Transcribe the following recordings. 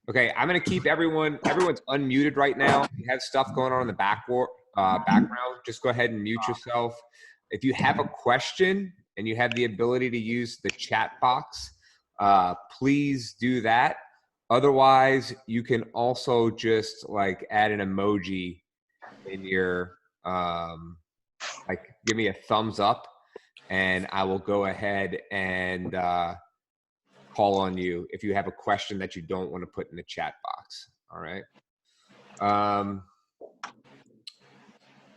Okay, I'm gonna keep everyone's unmuted right now. If you have stuff going on in the background, just go ahead and mute yourself. If you have a question and you have the ability to use the chat box, please do that. Otherwise, you can also just like add an emoji in your, like give me a thumbs up and I will go ahead and call on you if you have a question that you don't want to put in the chat box. All right.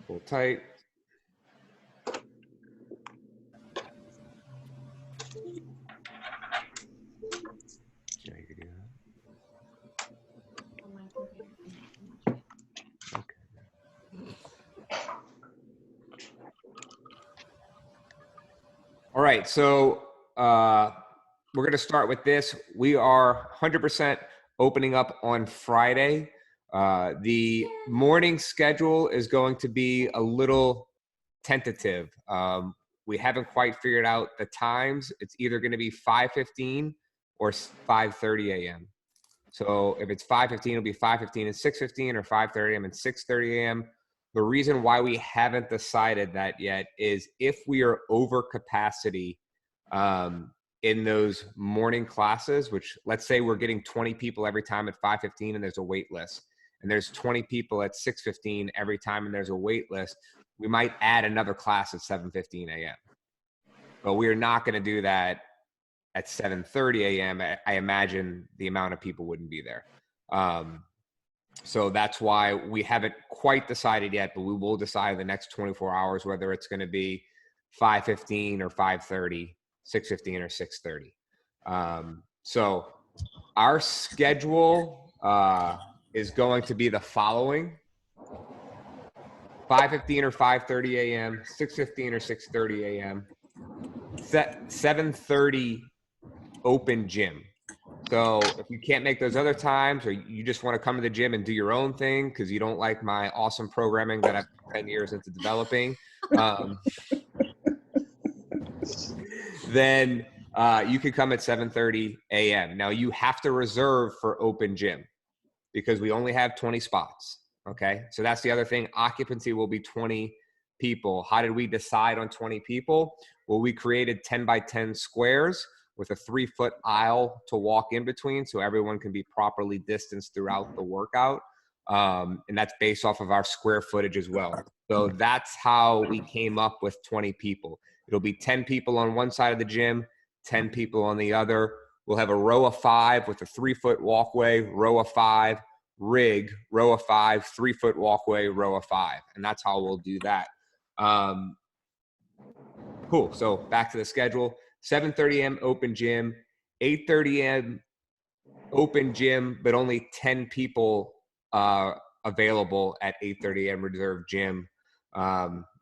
Hold tight. All right, so we're going to start with this. We are 100% opening up on Friday. The morning schedule is going to be a little tentative. We haven't quite figured out the times. It's either going to be 5:15 or 5:30 a.m. So if it's 5:15, it'll be 5:15 and 6:15, or 5:30 a.m. and 6:30 a.m. The reason why we haven't decided that yet is if we are over capacity in those morning classes, which let's say we're getting 20 people every time at 5:15 and there's a wait list, and there's 20 people at 6:15 every time and there's a wait list, we might add another class at 7:15 a.m. But we are not going to do that at 7:30 a.m. I imagine the amount of people wouldn't be there. So that's why we haven't quite decided yet, but we will decide in the next 24 hours whether it's going to be 5:15 or 5:30, 6:15 or 6:30. So our schedule is going to be the following: 5:15 or 5:30 a.m., 6:15 or 6:30 a.m., 7:30 open gym. So if you can't make those other times, or you just want to come to the gym and do your own thing because you don't like my awesome programming that I've put 10 years into developing, then you can come at 7:30 a.m. Now you have to reserve for open gym because we only have 20 spots. Okay, so that's the other thing. Occupancy will be 20 people. How did we decide on 20 people? Well, we created 10 by 10 squares with a 3-foot aisle to walk in between so everyone can be properly distanced throughout the workout. And that's based off of our square footage as well. So that's how we came up with 20 people. It'll be 10 people on one side of the gym, 10 people on the other. We'll have a row of 5 with a 3-foot walkway, row of 5, rig, row of 5, 3-foot walkway, row of 5. And that's how we'll do that. Cool. So back to the schedule. 7:30 a.m. open gym, 8:30 a.m. open gym, but only 10 people available at 8:30 a.m. reserved gym.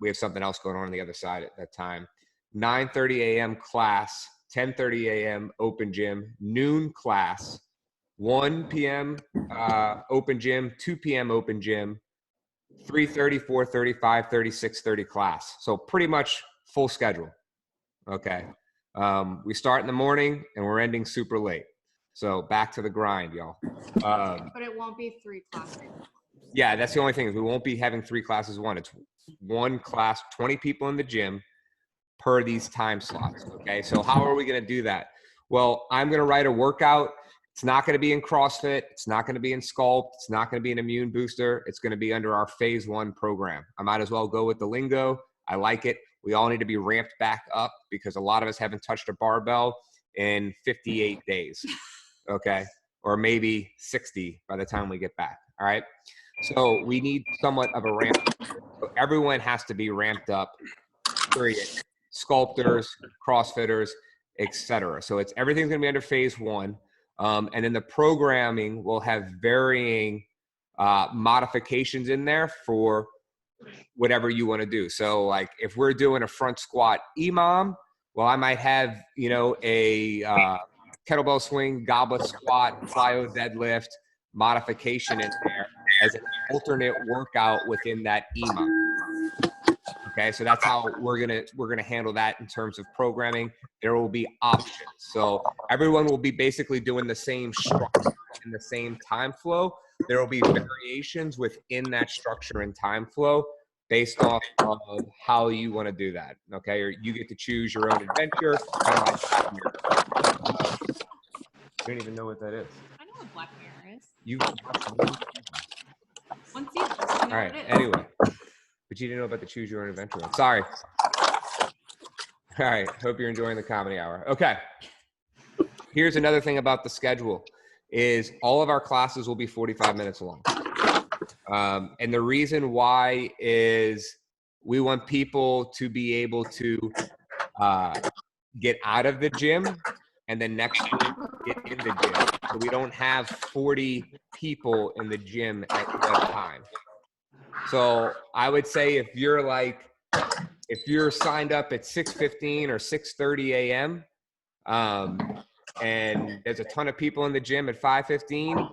We have something else going on the other side at that time. 9:30 a.m. class, 10:30 a.m. open gym, noon class, 1 p.m. Open gym, 2 p.m. open gym, 3:30, 4:30, 5:30, 6:30 class. So pretty much full schedule. Okay. We start in the morning and we're ending super late. So back to the grind, y'all. But it won't be 3 classes. Yeah, that's the only thing is we won't be having 3 classes one. It's 1 class, 20 people in the gym per these time slots. Okay, so how are we going to do that? Well, I'm going to write a workout. It's not going to be in CrossFit. It's not going to be in Sculpt. It's not going to be an immune booster. It's going to be under our phase 1 program. I might as well go with the lingo. I like it. We all need to be ramped back up because a lot of us haven't touched a barbell in 58 days, okay? Or maybe 60 by the time we get back, all right? So we need somewhat of a ramp. So everyone has to be ramped up, period. Sculptors, CrossFitters, etc. So it's everything's going to be under phase 1. And then the programming will have varying modifications in there for whatever you want to do. So like if we're doing a front squat EMOM, well, I might have, you know, a kettlebell swing, goblet squat, plyo deadlift modification in there as an alternate workout within that EMOM. Okay, so that's how we're gonna handle that in terms of programming. There will be options, so everyone will be basically doing the same structure and the same time flow. There will be variations within that structure and time flow based off of how you want to do that. Okay, or you get to choose your own adventure. Kind of like you don't even know what that is. I know what Black Mirror is. You watched one season. I know all right. what it is. Anyway, but you didn't know about the choose your own adventure one. Sorry. All right. Hope you're enjoying the comedy hour. Okay. Here's another thing about the schedule is all of our classes will be 45 minutes long. And the reason why is we want people to be able to get out of the gym and then next week get in the gym. So we don't have 40 people in the gym at one time. So I would say if you're signed up at 6:15 or 6:30 a.m. And there's a ton of people in the gym at 5:15,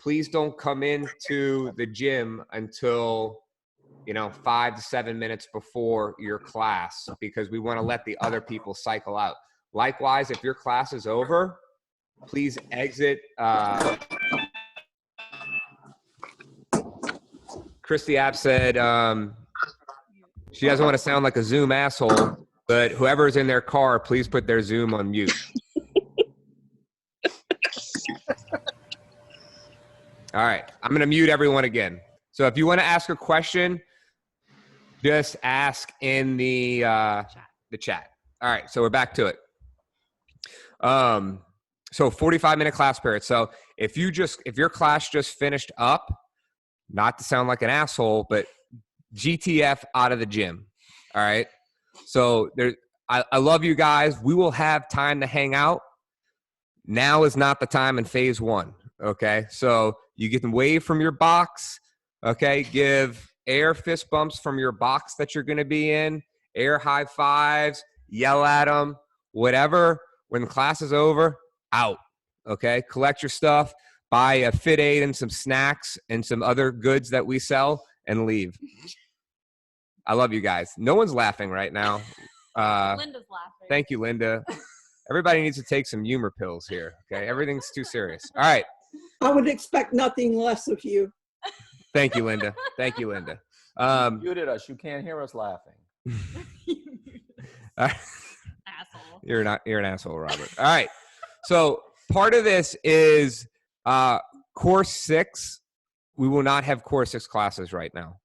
please don't come into the gym until 5 to 7 minutes before your class, because we want to let the other people cycle out. Likewise, if your class is over, please exit. Christy App said she doesn't want to sound like a Zoom asshole, but whoever's in their car, please put their Zoom on mute. All right, I'm going to mute everyone again. So if you want to ask a question, just ask in the chat. All right, so we're back to it. So 45-minute class period. So if your class just finished up, not to sound like an asshole, but GTF out of the gym. All right. So I love you guys. We will have time to hang out. Now is not the time in phase 1. Okay. So you get away from your box. Okay. Give air fist bumps from your box that you're going to be in, air high fives, yell at them, whatever. When class is over, out. Okay. Collect your stuff, buy a Fit Aid and some snacks and some other goods that we sell, and leave. I love you guys. No one's laughing right now. Linda's laughing. Thank you, Linda. Everybody needs to take some humor pills here. Okay. Everything's too serious. All right. I would expect nothing less of you. Thank you, Linda. Thank you, Linda. You muted us. You can't hear us laughing. Asshole. You're an asshole, Robert. All right. So part of this is course 6. We will not have course 6 classes right now.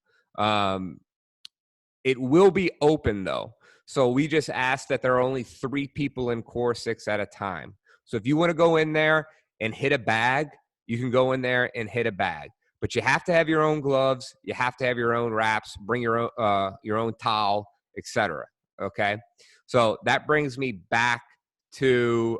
It will be open though. So we just ask that there are only 3 people in course 6 at a time. So if you want to go in there and hit a bag, you can go in there and hit a bag. But you have to have your own gloves. You have to have your own wraps. Bring your own towel, etc. Okay. So that brings me back to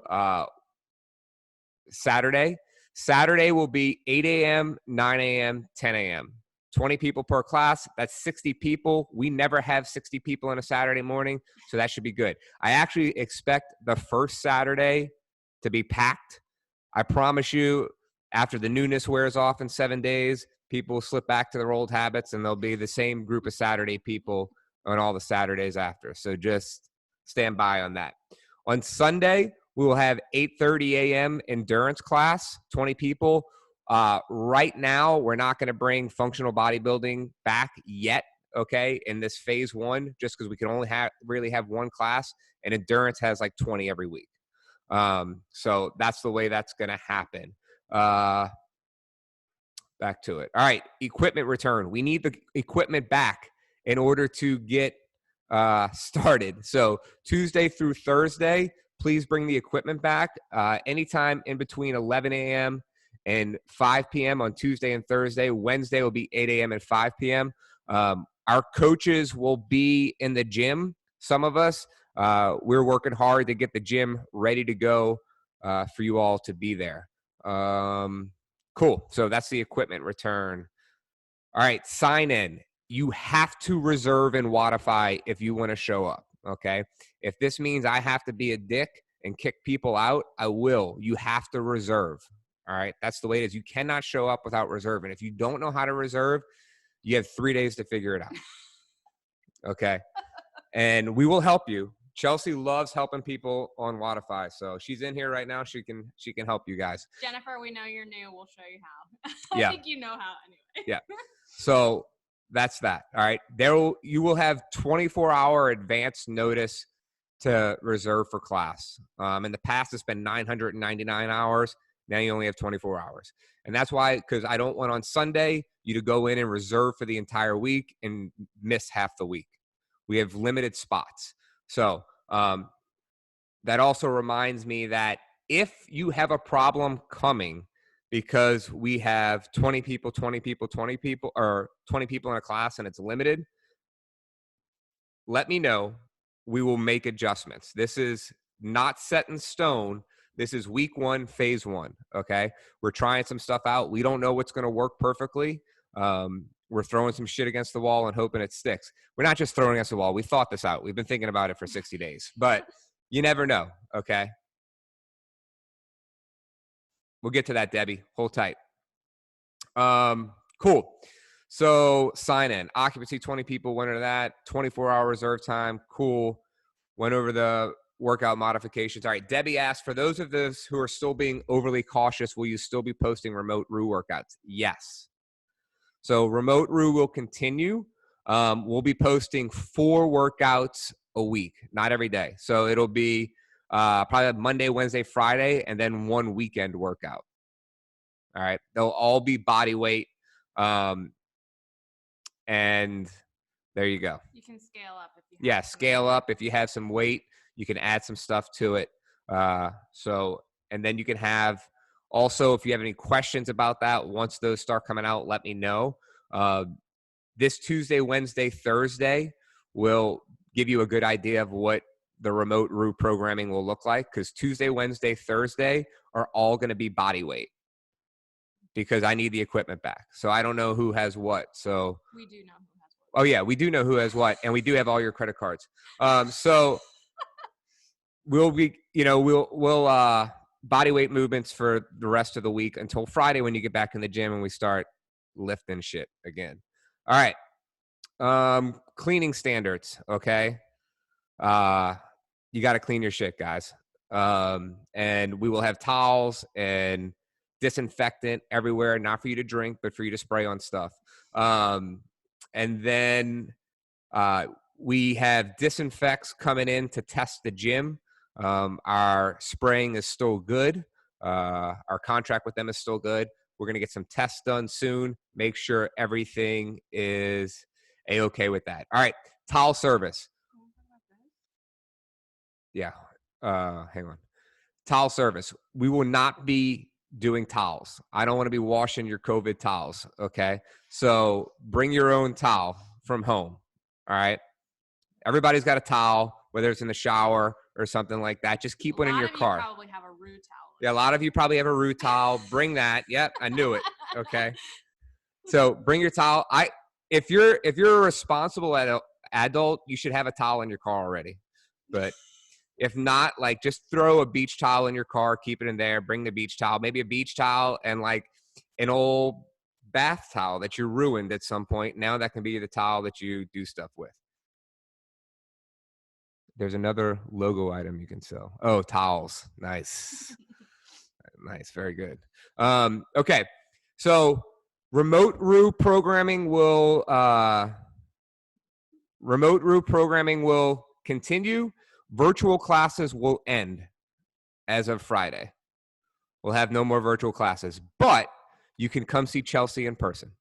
Saturday. Saturday will be 8 a.m., 9 a.m., 10 a.m. 20 people per class. That's 60 people. We never have 60 people on a Saturday morning, so that should be good. I actually expect the first Saturday to be packed. I promise you, after the newness wears off in 7 days, people will slip back to their old habits, and there'll be the same group of Saturday people on all the Saturdays after. So just stand by on that. On Sunday, we will have 8:30 a.m. endurance class, 20 people. Right now, we're not going to bring functional bodybuilding back yet, okay, in this phase 1, just because we can only really have one class, and endurance has like 20 every week. So that's the way that's going to happen. Back to it. All right, equipment return. We need the equipment back in order to get started. So Tuesday through Thursday, please bring the equipment back. Anytime in between 11 a.m. and 5 p.m. on Tuesday and Thursday. Wednesday will be 8 a.m. and 5 p.m. Our coaches will be in the gym. Some of us, we're working hard to get the gym ready to go for you all to be there. Cool. So that's the equipment return. All right, sign in. You have to reserve in Wodify if you want to show up, okay? If this means I have to be a dick and kick people out, I will. You have to reserve, all right? That's the way it is. You cannot show up without reserving. If you don't know how to reserve, you have 3 days to figure it out, okay? and we will help you. Chelsea loves helping people on Wodify, so she's in here right now. She can help you guys. Jennifer, we know you're new. We'll show you how. Yeah. I think you know how anyway. Yeah. So that's that. All right. You will have 24-hour advance notice to reserve for class. In the past, it's been 999 hours. Now you only have 24 hours. And that's why, because I don't want on Sunday you to go in and reserve for the entire week and miss half the week. We have limited spots. So that also reminds me that if you have a problem coming because we have 20 people, or 20 people in a class and it's limited, let me know. We will make adjustments. This is not set in stone. This is week 1, phase 1, okay? We're trying some stuff out. We don't know what's going to work perfectly. We're throwing some shit against the wall and hoping it sticks. We're not just throwing against the wall. We thought this out. We've been thinking about it for 60 days. But you never know, okay? We'll get to that, Debbie. Hold tight. Cool. So sign in. Occupancy, 20 people, went into that. 24-hour reserve time. Cool. Went over the workout modifications. All right. Debbie asked, for those of us who are still being overly cautious, will you still be posting remote Roux workouts? Yes. So remote Roux will continue. We'll be posting 4 workouts a week, not every day. So it'll be probably Monday, Wednesday, Friday, and then 1 weekend workout. All right. They'll all be body weight. And there you go. You can scale up if you Yeah, have some scale weight. up. If you have some weight, you can add some stuff to it. And then you can have also, if you have any questions about that, once those start coming out, let me know. This Tuesday, Wednesday, Thursday will give you a good idea of what the remote Roux programming will look like, because Tuesday, Wednesday, Thursday are all going to be body weight, because I need the equipment back. So I don't know who has what. So We do know who has what. oh yeah, we do know who has what, and we do have all your credit cards. So we'll be, we'll body weight movements for the rest of the week until Friday when you get back in the gym and we start lifting shit again. All right. Cleaning standards. Okay. You got to clean your shit, guys. And we will have towels and disinfectant everywhere, not for you to drink, but for you to spray on stuff. And then we have disinfects coming in to test the gym. Our spraying is still good. Our contract with them is still good. We're going to get some tests done soon. Make sure everything is A-okay with that. All right. Towel service. Yeah. Hang on. Towel service. We will not be doing towels. I don't want to be washing your COVID towels. Okay. So bring your own towel from home. All right. Everybody's got a towel, whether it's in the shower or something like that. Just keep one in your car. You probably have a Roux towel. Yeah, a lot of you probably have a Roux towel. Bring that. Yep, I knew it. Okay. So bring your towel. If you're a responsible adult, you should have a towel in your car already. But if not, like, just throw a beach towel in your car, keep it in there, bring the beach towel, maybe a beach towel and like an old bath towel that you ruined at some point. Now that can be the towel that you do stuff with. There's another logo item you can sell. Oh, towels. Nice. Nice. Very good. Okay. So remote Roux programming will continue. Virtual classes will end as of Friday. We'll have no more virtual classes, but you can come see Chelsea in person.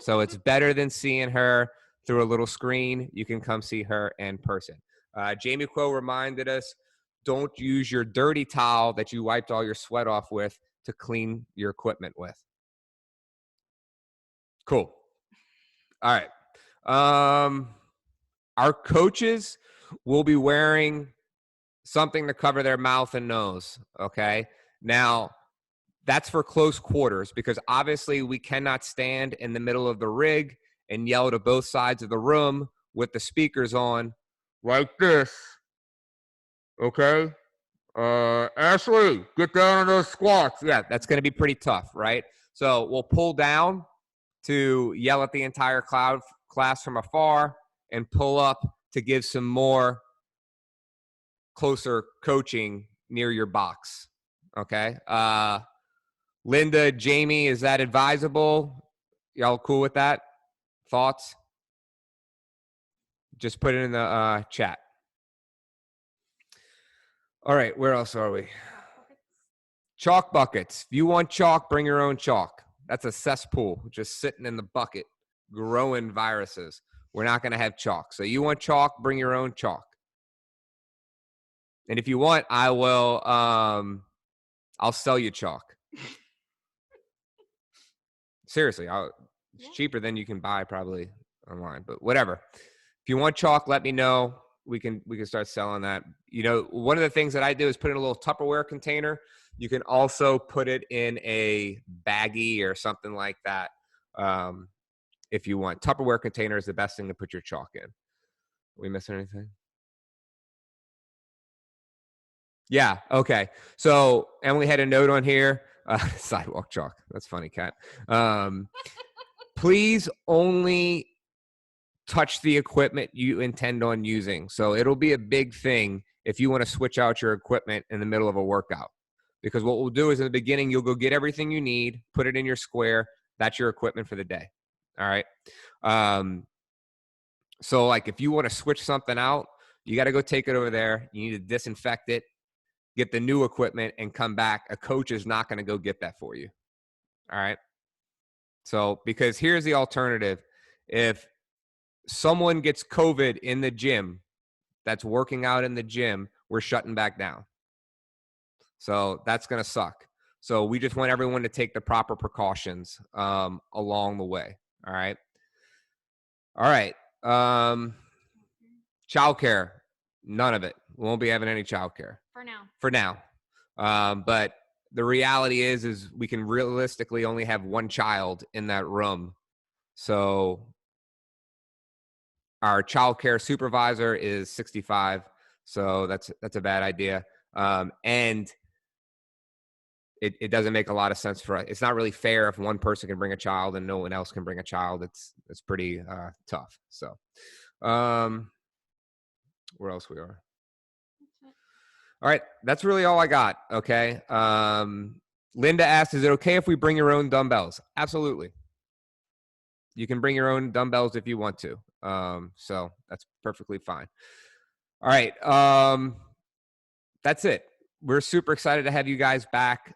So it's better than seeing her through a little screen. You can come see her in person. Jamie Quo reminded us, don't use your dirty towel that you wiped all your sweat off with to clean your equipment with. Cool. All right. Our coaches will be wearing something to cover their mouth and nose, okay? Now, that's for close quarters, because obviously we cannot stand in the middle of the rig and yell to both sides of the room with the speakers on like this, okay? Ashley, get down on those squats. Yeah, that's going to be pretty tough, right? So we'll pull down to yell at the entire class from afar and pull up to give some more closer coaching near your box. Okay. Linda, Jamie, is that advisable? Y'all cool with that? Thoughts? Just put it in the chat. All right, where else are we? Chalk buckets. If you want chalk, bring your own chalk. That's a cesspool just sitting in the bucket, growing viruses. We're not going to have chalk. So you want chalk, bring your own chalk. And if you want, I will, I'll sell you chalk. Seriously, it's cheaper than you can buy probably online, but whatever. If you want chalk, let me know. We can start selling that. You know, one of the things that I do is put in a little Tupperware container. You can also put it in a baggie or something like that. If you want. Tupperware container is the best thing to put your chalk in. Are we missing anything? Yeah. Okay. So Emily had a note on here. Sidewalk chalk. That's funny, Kat. Please only touch the equipment you intend on using. So it'll be a big thing if you want to switch out your equipment in the middle of a workout. Because what we'll do is in the beginning, you'll go get everything you need, put it in your square. That's your equipment for the day. All right. So like if you want to switch something out, you got to go take it over there. You need to disinfect it, get the new equipment, and come back. A coach is not going to go get that for you. All right. So because here's the alternative. If someone gets COVID in the gym that's working out in the gym, we're shutting back down. So that's going to suck. So we just want everyone to take the proper precautions along the way. All right. All right. Childcare, none of it. We won't be having any childcare. For now. But the reality is we can realistically only have one child in that room. So our childcare supervisor is 65. So that's a bad idea. And it doesn't make a lot of sense for us. It's not really fair if one person can bring a child and no one else can bring a child. It's pretty tough. So where else we are? All right. That's really all I got. Okay. Linda asked, is it okay if we bring your own dumbbells? Absolutely. You can bring your own dumbbells if you want to. So that's perfectly fine. All right. That's it. We're super excited to have you guys back.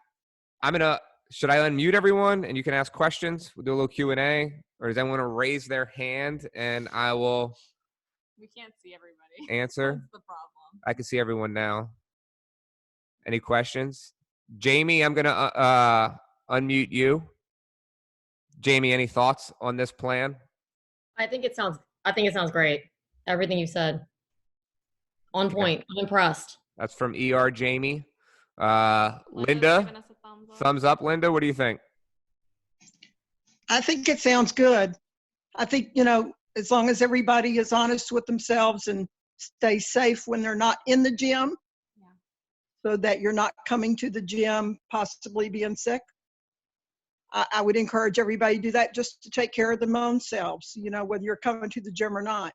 Should I unmute everyone and you can ask questions? We'll do a little Q&A, or does anyone want to raise their hand and I will We can't see everybody. answer? That's the problem. I can see everyone now. Any questions? Jamie, I'm going to unmute you. Jamie, any thoughts on this plan? I think it sounds great. Everything you said. On point. I'm impressed. That's from ER Jamie. Linda's Linda, giving us a thumbs up. Linda, what do you think? I think it sounds good. I think, as long as everybody is honest with themselves and stay safe when they're not in the gym, so that you're not coming to the gym possibly being sick. I would encourage everybody to do that just to take care of their own selves, whether you're coming to the gym or not.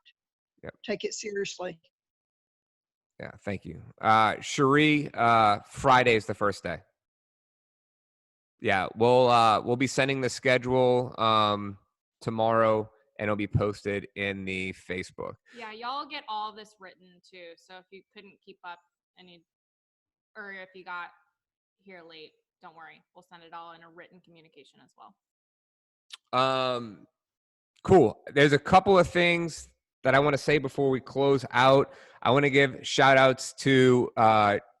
Yep. Take it seriously. Yeah, thank you. Cherie, Friday is the first day. Yeah, we'll be sending the schedule tomorrow, and it'll be posted in the Facebook. Yeah, y'all get all this written too. So if you couldn't keep up or if you got here late, don't worry. We'll send it all in a written communication as well. Cool. There's a couple of things that I want to say before we close out. I want to give shout outs to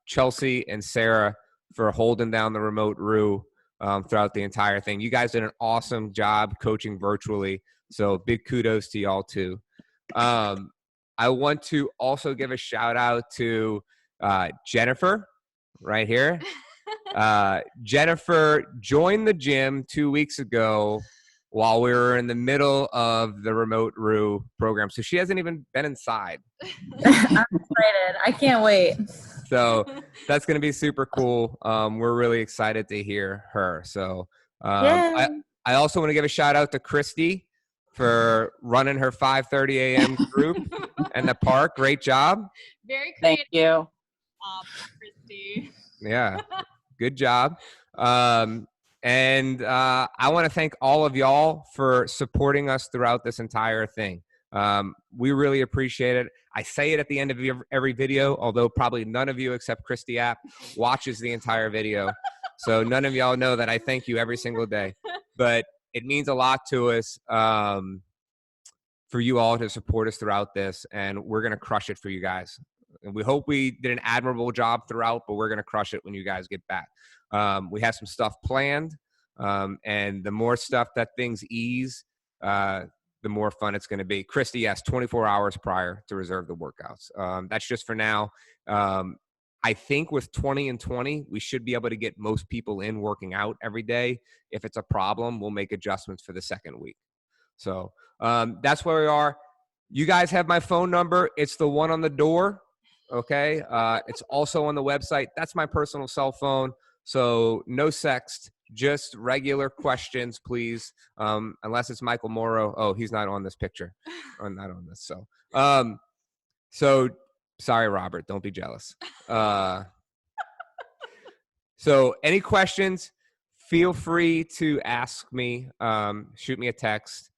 Chelsea and Sarah for holding down the remote Roux throughout the entire thing. You guys did an awesome job coaching virtually. So big kudos to y'all too. I want to also give a shout out to Jennifer right here. Jennifer joined the gym 2 weeks ago while we were in the middle of the remote Roux program. So she hasn't even been inside. I'm excited. I can't wait. So that's going to be super cool. We're really excited to hear her. So I also want to give a shout out to Christy. for running her 5:30 a.m. group in the park. Great job. Very Thank creative. you. Christy. Yeah, good job. And I want to thank all of y'all for supporting us throughout this entire thing. We really appreciate it. I say it at the end of every video, although probably none of you except Christy App watches the entire video. So none of y'all know that I thank you every single day. But it means a lot to us for you all to support us throughout this, and we're going to crush it for you guys. And we hope we did an admirable job throughout, but we're going to crush it when you guys get back. We have some stuff planned, and the more stuff that things ease, the more fun it's going to be. Christy, yes, 24 hours prior to reserve the workouts. That's just for now. I think with 20 and 20, we should be able to get most people in working out every day. If it's a problem, we'll make adjustments for the second week. So that's where we are. You guys have my phone number. It's the one on the door. Okay. It's also on the website. That's my personal cell phone. So no sext, just regular questions, please. Unless it's Michael Morrow. Oh, he's not on this picture. Or not on this. So sorry, Robert, don't be jealous. So any questions, feel free to ask me. Shoot me a text.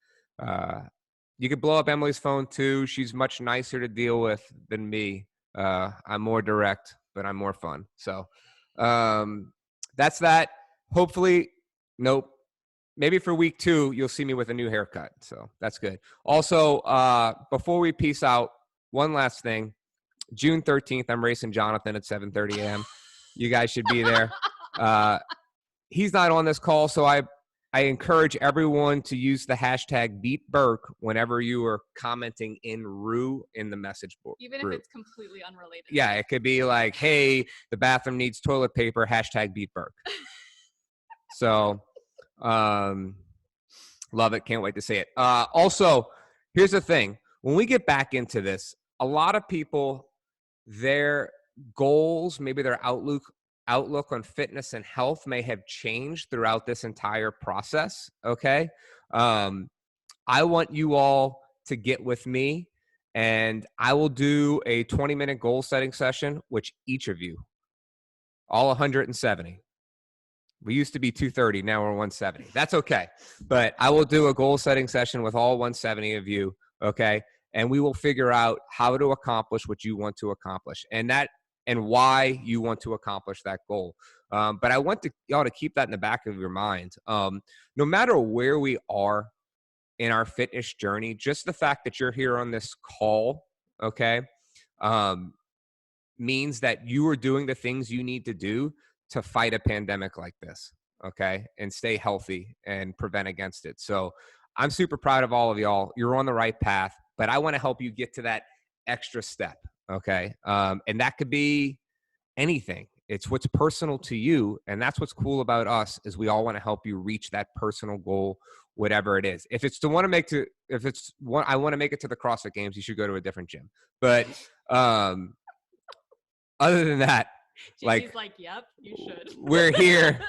You could blow up Emily's phone too. She's much nicer to deal with than me. I'm more direct, but I'm more fun. So that's that. Hopefully, nope. Maybe for week 2, you'll see me with a new haircut. So that's good. Also, before we peace out, one last thing. June 13th, I'm racing Jonathan at 7:30 a.m. You guys should be there. He's not on this call, so I encourage everyone to use the hashtag #BeatBurke whenever you are commenting in Roux in the message board. Even if it's completely unrelated. Yeah, it could be like, hey, the bathroom needs toilet paper, hashtag #BeatBurke. So, love it. Can't wait to see it. Also, here's the thing. When we get back into this, a lot of people, their goals, maybe their outlook on fitness and health may have changed throughout this entire process. Okay. I want you all to get with me, and I will do a 20-minute goal setting session, which each of you, all 170. We used to be 230. Now we're 170. That's okay. But I will do a goal setting session with all 170 of you. Okay. And we will figure out how to accomplish what you want to accomplish and why you want to accomplish that goal. But I want y'all to keep that in the back of your mind. No matter where we are in our fitness journey, just the fact that you're here on this call, okay, means that you are doing the things you need to do to fight a pandemic like this, okay, and stay healthy and prevent against it. So I'm super proud of all of y'all. You're on the right path, but I want to help you get to that extra step, okay? And that could be anything. It's what's personal to you, and that's what's cool about us is we all want to help you reach that personal goal, whatever it is. If I want to make it to the CrossFit Games, you should go to a different gym. But other than that, She's like, yep, you should. We're here.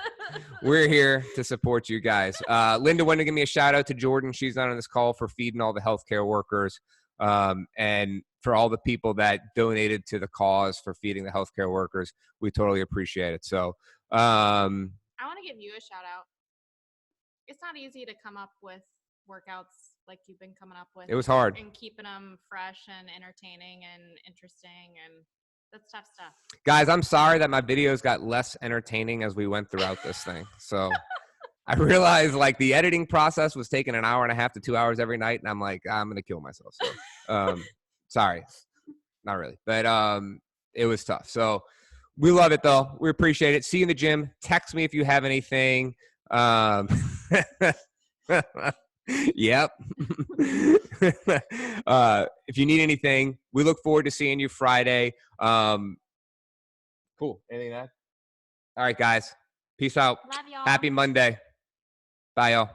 We're here to support you guys. Linda wanted to give me a shout out to Jordan. She's not on this call, for feeding all the healthcare workers, and for all the people that donated to the cause for feeding the healthcare workers. We totally appreciate it. So I want to give you a shout out. It's not easy to come up with workouts like you've been coming up with. It was hard. And keeping them fresh and entertaining and interesting, and that's tough stuff. Guys, I'm sorry that my videos got less entertaining as we went throughout this thing. So I realized like the editing process was taking an hour and a half to 2 hours every night. And I'm like, I'm going to kill myself. So sorry, not really, but it was tough. So we love it though. We appreciate it. See you in the gym. Text me if you have anything. Yep. If you need anything, we look forward to seeing you Friday. Cool. Anything to add? All right, guys. Peace out. Love y'all. Happy Monday. Bye, y'all.